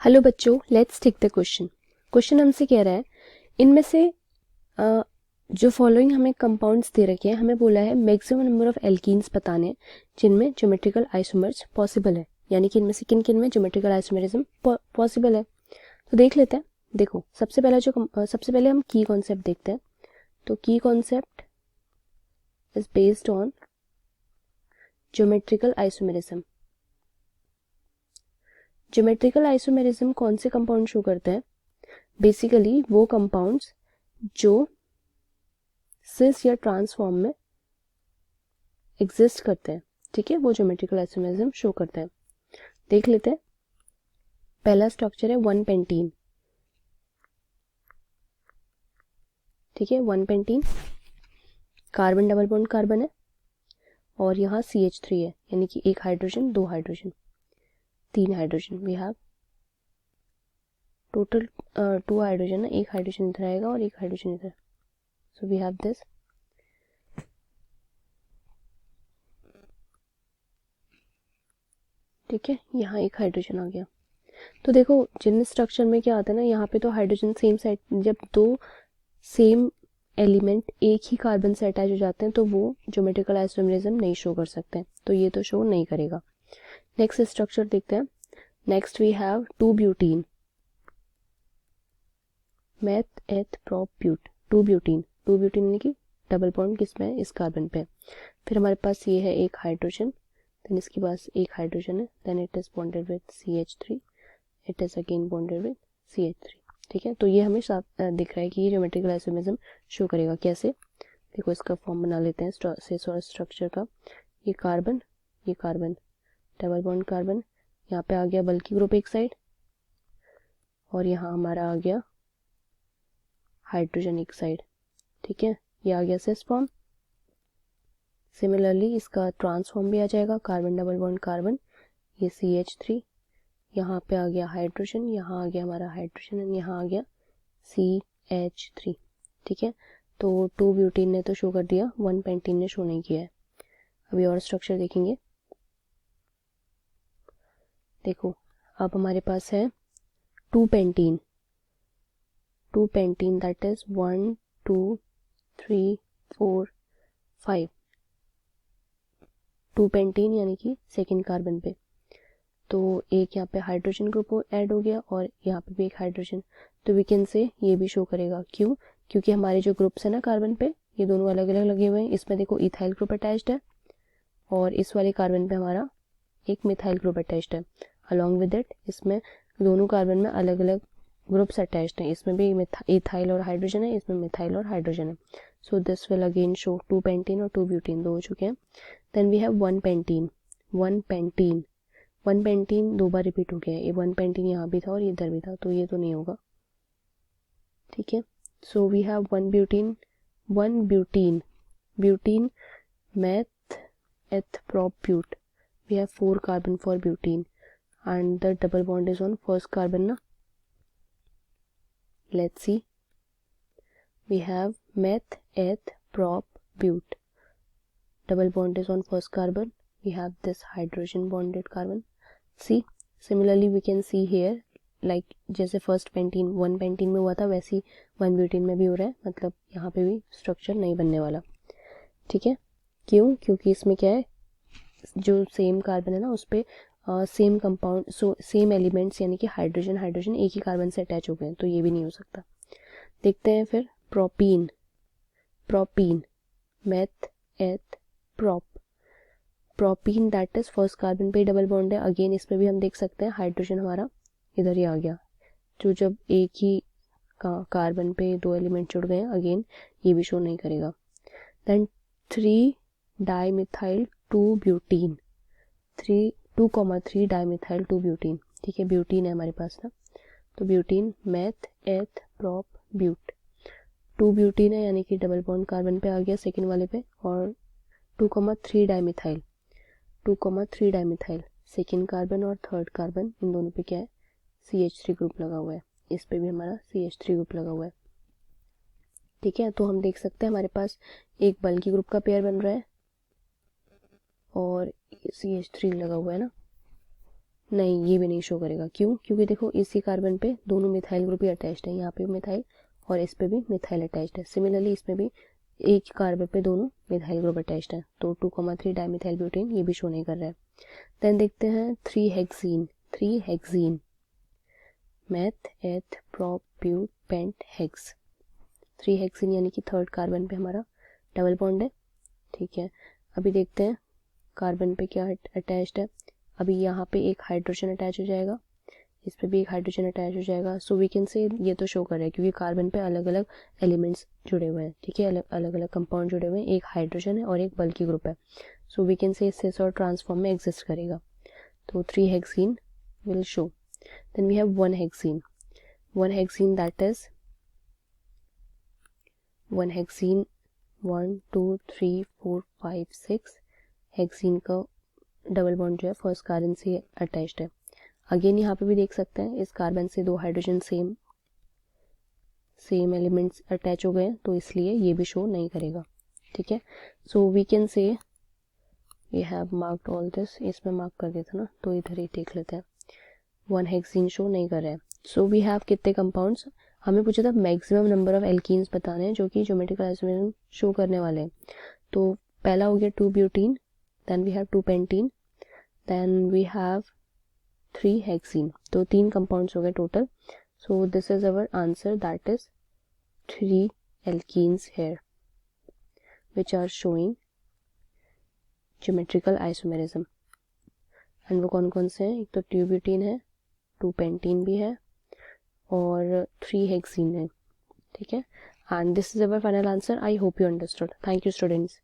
Hello बच्चों, let's take the question. Question हमसे कह रहा है इनमें से जो फॉलोइंग हमें कंपाउंड्स दे रखे हैं, हमें बोला है मैक्सिमम नंबर ऑफ एल्कीन्स बताने हैं जिनमें ज्योमेट्रिकल आइसोमर्स पॉसिबल है, यानी कि इनमें से किन किन में ज्योमेट्रिकल आइसोमरिज्म पॉसिबल है। तो देख लेते हैं। देखो, सबसे पहले हम की कॉन्सेप्ट देखते हैं। तो की concept is based on geometrical isomerism. Geometrical isomerism कौन से कंपाउंड शो करते हैं? बेसिकली वो कंपाउंड्स जो सिस या ट्रांस फॉर्म में एग्जिस्ट करते हैं, ठीक है, वो ज्योमेट्रिकल आइसोमेरिज्म शो करते हैं। देख लेते हैं। पहला स्ट्रक्चर है 1 पेंटीन, ठीक है। 1 pentene carbon double bond carbon है और यहाँ CH3 है, यानी कि एक हाइड्रोजन, दो हाइड्रोजन, तीन hydrogen. We have total 2 hydrogen है, एक हाइड्रोजन इधर आएगा और एक हाइड्रोजन इधर। So we have this. ठीक है, यहाँ एक हाइड्रोजन आ गया। तो देखो, जिन स्ट्रक्चर में क्या आता है ना, यहाँ पे तो हाइड्रोजन सेम साइड, जब दो सेम एलिमेंट एक ही कार्बन से अटैच हो जाते हैं तो वो ज्योमेट्रिकल आइसोमेरिज्म नहीं शो कर सकते हैं, तो ये तो शो नहीं करेगा। नेक्स्ट स्ट्रक्चर देखते हैं। Next we have 2 butene, meth eth prop but, 2 butene. 2 butene यानी कि डबल बॉन्ड किसमें है? इस कार्बन पे। फिर हमारे पास ये है एक हाइड्रोजन, देन इसके पास एक हाइड्रोजन है, then it is bonded with CH3, it is again bonded with CH3। ठीक है, तो ये हमें साफ दिख रहा है कि ये ज्योमेट्रिकल आइसोमेरिज्म शो करेगा। कैसे? देखो, इसका फॉर्म बना लेते हैं स्ट्रक्चर का। ये कार्बन डबल बॉन्ड कार्बन, यहाँ पे आ गया बल्कि ग्रुप एक साइड, और यहाँ हमारा आ गया हाइड्रोजन एक साइड। ठीक है, ये आ गया सिस फॉर्म। सिमिलरली इसका ट्रांसफॉर्म भी आ जाएगा, कार्बन डबल बॉन्ड कार्बन, ये CH3, यहाँ पे आ गया हाइड्रोजन, यहाँ आ गया हमारा हाइड्रोजन एंड यहाँ आ गया CH3। ठीक है, तो 2 ब्यूटीन ने तो शो कर दिया, 1 पेंटीन ने शो नहीं किया है। अभी और स्ट्रक्चर देखेंगे। देखो, अब हमारे पास है 2 pentene, 2 pentene that is 1 2 3 4 5, 2 pentene यानी कि सेकेंड कार्बन पे। तो एक यहाँ पे हाइड्रोजन ग्रुप ऐड हो गया और यहाँ पे भी एक हाइड्रोजन, तो वी कैन से ये भी शो करेगा। क्यों? क्योंकि हमारे जो ग्रुप्स है ना कार्बन पे, ये दोनों अलग अलग लगे हुए हैं। इसमें देखो इथाइल ग्रुप अटैच्ड है और इस वाले कार्बन पे हमारा एक मिथाइल ग्रुप अटैच्ड है। अलॉन्ग विद इट इसमें दोनों कार्बन में अलग अलग ग्रुप्स अटैच्ड हैं। इसमें भी इथाइल और हाइड्रोजन है, इसमें मिथाइल और हाइड्रोजन है। So this will again show 2 pentene और 2 ब्यूटीन, दो हो चुके हैं। Then we have 1 pentene, 1 pentene, 1 pentene 2 बार रिपीट हो गया है। ये 1 पेंटीन यहाँ भी था और इधर भी था, तो ये तो नहीं होगा। ठीक है, so we have 1 butene, 1 butene, butene meth eth prop but, we have 4 carbon for butene and the double bond is on first carbon na. Let's see, we have meth eth prop but, double bond is on first carbon, we have this hydrogen bonded carbon. See, similarly we can see here like जैसे first pentene 1 pentene में हुआ था वैसे ही 1 butene में भी हो रहा है, मतलब यहाँ पे भी स्ट्रक्चर नहीं बनने वाला। ठीक है, क्यों? क्योंकि इसमें क्या है, जो सेम कार्बन है ना उस पे same compound, so same elements यानी कि हाइड्रोजन हाइड्रोजन एक ही कार्बन से अटैच हो गए हैं, तो ये भी नहीं हो सकता। देखते हैं फिर propene, propene meth eth prop, propene that is first carbon पे डबल बॉन्ड है। अगेन इसमें भी हम देख सकते हैं हाइड्रोजन हमारा इधर ही आ गया, जो जब एक ही कार्बन पे 2 एलिमेंट जुड़ गए हैं, अगेन ये भी शो नहीं करेगा। Then 3 dimethyl 2 butene, 2,3 dimethyl 2 butene. ठीक है, ब्यूटीन है हमारे पास ना, तो butene meth eth prop but, 2 butene है यानी कि डबल बॉन्ड कार्बन पे आ गया सेकेंड वाले पे, और 2,3 डाइमिथाइल, 2,3 डाइमिथाइल सेकेंड कार्बन और थर्ड कार्बन, इन दोनों पे क्या है, CH3 ग्रुप लगा हुआ है। इस पे भी हमारा CH3 ग्रुप लगा हुआ है। ठीक है, तो हम देख सकते हैं हमारे पास एक बल्कि ग्रुप का पेयर बन रहा है और CH3 लगा हुआ है ना। नहीं, ये भी नहीं शो करेगा। क्यों? क्योंकि देखो इसी कार्बन पे दोनों मिथाइल ग्रुप ही अटैच्ड है, यहाँ पे मिथाइल और इस पे भी मिथाइल अटैच्ड है। सिमिलरली इसमें भी एक कार्बन पे दोनों मिथाइल ग्रुप अटैच्ड है, तो 2,3 डाइमिथाइल ब्यूटेन ये भी शो नहीं कर रहा है। देन देखते हैं 3 hexene. 3 hexene, meth eth prop but pent hex. 3 hexene यानी कि थर्ड कार्बन पे हमारा डबल बॉन्ड है, ठीक है। अभी देखते हैं कार्बन पे क्या अटैच्ड है। अभी यहाँ पे एक हाइड्रोजन अटैच हो जाएगा, इस पे भी एक हाइड्रोजन अटैच हो जाएगा। सो वी कैन से ये तो शो कर रहा है क्योंकि कार्बन पे अलग अलग एलिमेंट्स जुड़े हुए हैं, ठीक है, अलग अलग कंपाउंड जुड़े हुए हैं, एक हाइड्रोजन है और एक बल्कि ग्रुप है। सो वी कैन से सिस और ट्रांसफॉर्म में एग्जिस्ट करेगा, तो 3 hexene will show. Then we have 1 hexene. 1 hexene that is 1 hexene 1 2 3 4 5 6 hexene का डबल बॉन्ड जो है फर्स्ट कार्बन से अटैच्ड है। अगेन यहाँ पे भी देख सकते हैं इस कार्बन से 2 हाइड्रोजन सेम एलिमेंट्स अटैच हो गए हैं, तो इसलिए ये भी शो नहीं करेगा, ठीक है। So we can say we have marked all this, इसमें मार्क कर देते ना, तो इधर ही देख लेते हैं। 1 हेक्सीन शो नहीं कर रहा है। सो वी हैव कितने कंपाउंड्स, हमें पूछा था मैक्सिमम नंबर ऑफ एल्कीन्स बताने हैं जो कि ज्योमेट्रिकल आइसोमरिज्म शो करने वाले हैं। तो पहला हो गया 2 butene, then we have 2 pentene, then we have 3 hexene, तो 3 कंपाउंड्स हो गए total. So this is our answer, that is 3 alkenes here which are showing geometrical isomerism। And वो कौन कौन से हैं? एक तो 2 ब्यूटीन है, 2 पेंटीन भी है और 3 हेक्सीन है, ठीक है। And this is our final answer. I hope you understood. Thank you students.